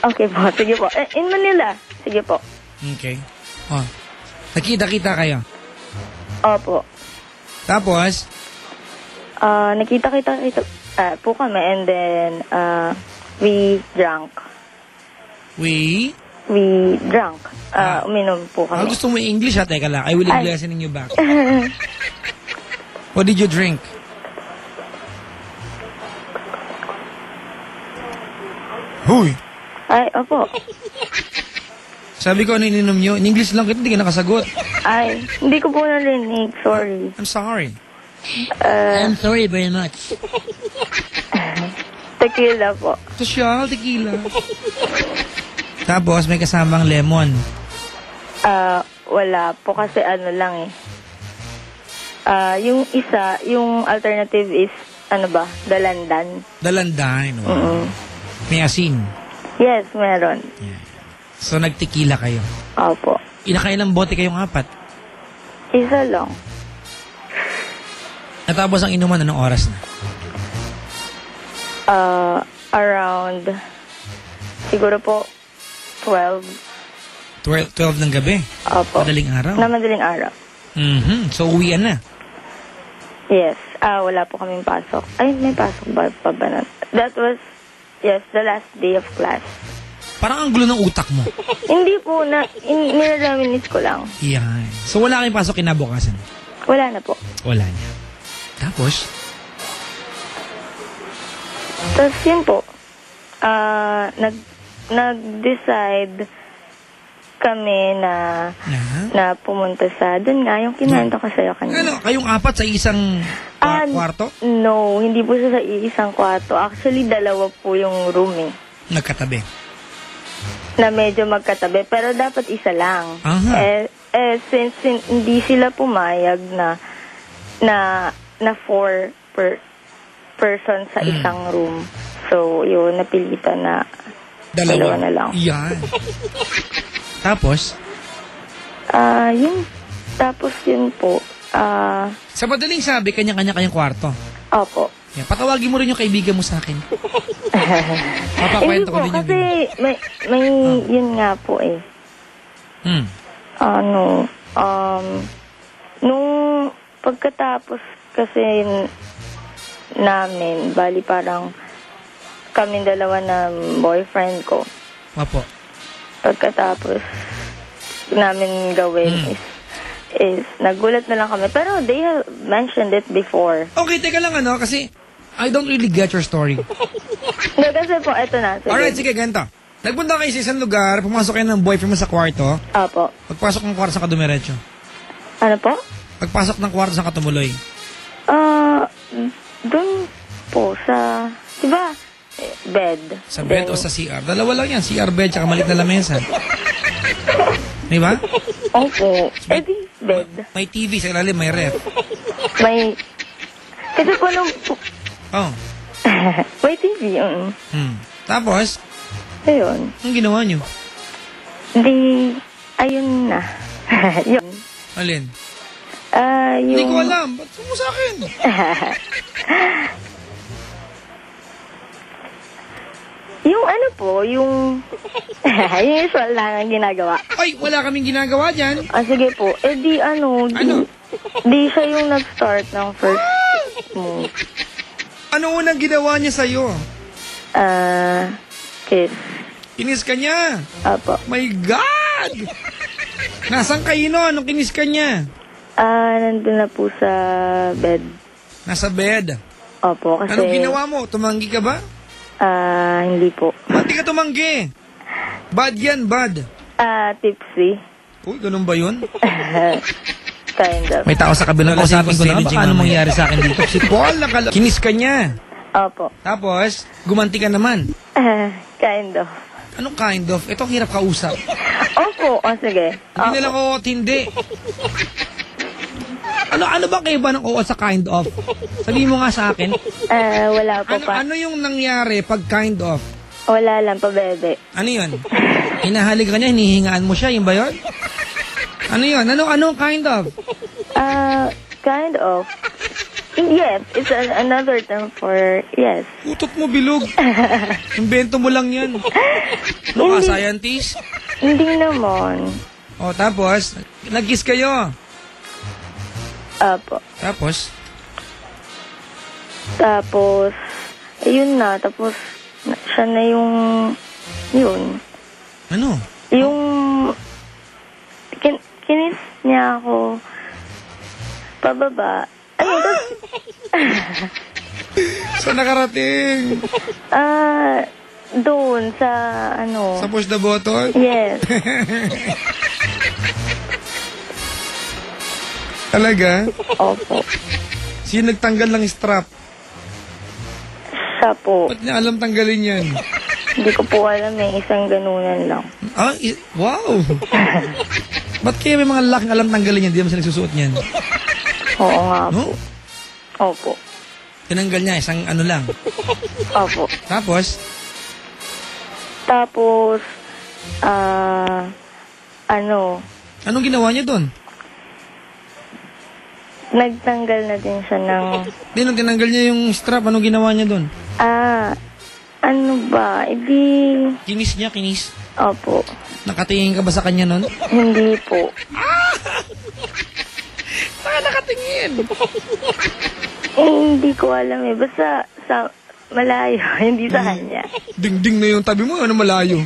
Okay po, sige po. In Manila. Sige po. Okay. Oh. Nakita-kita kayo. Opo. Tapos? Nakita po kami and then we drank. We drank. Uminom po kami. Gusto mo English ha? Teka lang. I will be listening you back. What did you drink? Huy! Ay, opo. Sabi ko, ano ininom nyo? In English lang kita, hindi ka nakasagot. Ay, hindi ko po narinig. Sorry. I'm sorry. I'm sorry very much. Tequila po. Social, tequila. Tapos, may kasamang lemon. Wala po kasi ano lang eh. Yung isa, yung alternative is, dalandan. Dalandan. Wow. May asin. Yes, meron. Yeah. So, nagtequila kayo. Opo. Inakailang bote kayong 4? Isa lang. Natapos ang inuman, anong oras na? Around, siguro po, 12. 12 ng gabi? Opo. Madaling araw? Na madaling araw. So, uwian na? Yes. Wala po kaming pasok. Ay, may pasok ba na? That was, yes, the last day of class. Parang ang gulo ng utak mo. Hindi po, niraminis ko lang. Yan. So, wala kayong pasok kinabukasan? Wala na po. Wala na. Tapos? Tapos yun po, nag-decide kami na pumunta sa, dun nga, yung kinanta ko sa'yo kanina. Ano, kayong 4 sa isang kwarto? No, hindi po siya sa isang kwarto. Actually, 2 po yung room eh. Nagkatabi? Na medyo magkatabi, pero dapat isa lang. Since hindi sila pumayag na 4 person sa isang room. So, yun, napilitan na 2 na lang. Yan. Tapos? Tapos yun po. Sa madaling sabi, kanya-kanya kayong kwarto. Opo. Yan. Patawagin mo rin yung kaibigan mo sa akin. Papakwento ko din yung kasi may yun nga po eh. Nung pagkatapos kasi namin, bali parang kami 2 na boyfriend ko. Opo. Pagkatapos namin gawin is nagulat na lang kami. Pero they have mentioned it before. Okay, teka lang kasi I don't really get your story. Hindi, kasi po, eto na. Sige. Alright, sige, ganito. Nagpunta kayo sa isang lugar, pumasok kayo ng boyfriend mo sa kwarto. Opo. Pagpasok ng kwarto, saan ka dumiretso? Ano po? Pagpasok ng kwarto, saan ka tumuloy? Doon po sa, diba, bed. Sa bed o sa CR? 2 lang yan, CR bed, tsaka maliit na lamesa. Diba? Opo. Di, bed. May TV sa ilalim, may ref. May, kasi po nung, Oh. may TV, Tapos? Ayun. Anong ginawa nyo? Ayun na. Yun. Alin? Yung... Hindi ko alam. Ba't mo sa akin? Yung ano po, yung usual lang ang ginagawa. Ay, wala kaming ginagawa dyan. Sige po. Ano? Di siya yung nag-start ng first move. Ano unang ginawa niya sa'yo? Kiss. Kinis ka niya? Apo. My God! Nasaan kayo no? Anong kinis ka niya? Nandun na po sa bed. Nasa bed? Opo, kasi... Anong ginawa mo? Tumanggi ka ba? Hindi po. Ba't di ka tumanggi? Bad yan, bad. Tipsy. Uy, ganun ba yun? Kind of. May tao sa kabilang kausapin ko na baka ano mangyari sa akin dito. Si Paul, kinis ka niya. Opo. Tapos, gumanti ka naman. Kind of. Anong kind of? Ito ang hirap kausap. Opo, sige. Hindi na lang oo at hindi. Ano ba kayo ba ng oo sa kind of? Sabihin mo nga sa akin. Wala po pa. Ano yung nangyari pag kind of? Wala lang pa, bebe. Ano yun? Hinahalik ka niya, hinihingaan mo siya, yun ba yun? Ano yun? Ano kind of? Kind of. Yes, it's another term for yes. Utot mo, bilog. Invento mo lang yan. Ano ka, scientist? Hindi naman. O, tapos, nag-kiss kayo. Apo. Tapos, ayun na. Tapos, siya na yung, yun. ano? Yung, kinis niya ako pababa. Saan nakarating? Doon sa, ano. Sa push the button? Yes. Talaga? Opo. Sino nagtanggal ng strap? Siya po. Ba't niya alam tanggalin yan? Hindi ko po alam isang ganunan lang. Wow! Ba't kaya may mga lalaking alam tanggalin yan? Di naman sila nagsusuot niyan. Oo nga po. No? Opo. Tinanggal niya, isang ano lang. Opo. Tapos, anong ginawa niya doon? Nagtanggal na din siya ng... Nung tinanggal niya yung strap, anong ginawa niya doon? Ano ba? Kinis niya, kinis. Opo. Nakatingin ka ba sa kanya nun? Hindi po. Saka nakatingin? Hindi ko alam Basta sa malayo, hindi sa kanya. Ding-ding na yung tabi mo, ano malayo?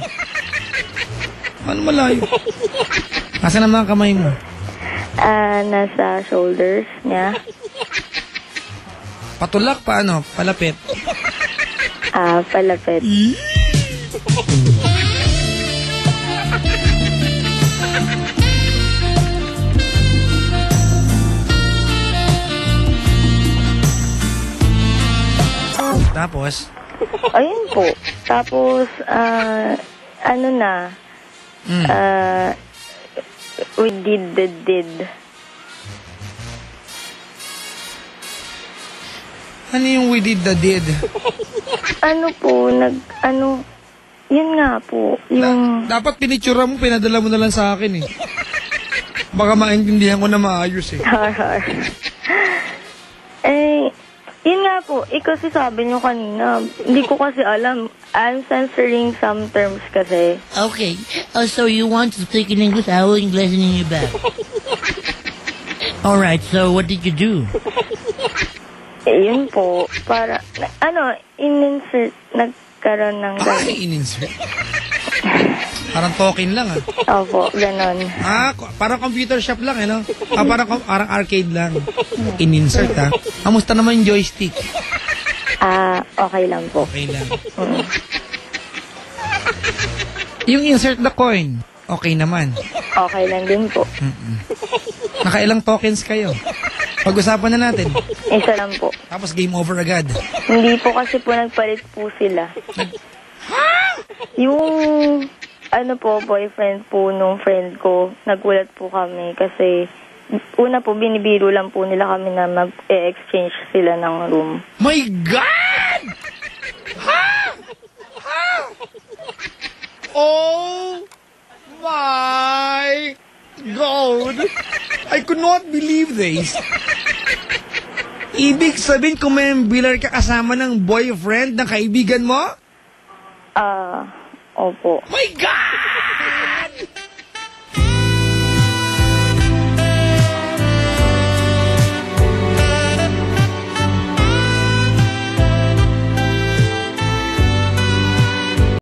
Ano malayo? Asan ang mga kamay mo? Nasa shoulders niya. Patulak pa ano? Palapit? Palapit. Tapos? Ayun po. Tapos, we did the did. Ano yung we did the did? Yun nga po. Yung... Dapat pinitsura mo, pinadala mo na lang sa akin eh. Baka maintindihan ko na maayos eh. Yun nga po, kasi sabi nyo kanina, hindi ko kasi alam. I'm censoring some terms kasi. Okay. So you want to speak in English? I will English in you back. Alright, so what did you do? Yun po, para, in-insert, nagkaroon ng... in-insert? Parang token lang Opo, ganon. Parang computer shop lang no? Parang arcade lang. In-insert Kamusta naman yung joystick? Okay lang po. Okay lang. Yung insert the coin, okay naman. Okay lang din po. Nakailang tokens kayo? Pag-usapan na natin. Isa lang po. Tapos game over agad. Hindi po kasi po nagpalit po sila. Yung... boyfriend po nung friend ko, nagulat po kami kasi una po, binibiro lang po nila kami na mag-exchange sila ng room. My God! Oh my God! I could not believe this. Ibig sabihin kung may bilar ka kasama ng boyfriend ng kaibigan mo? Opo. My God!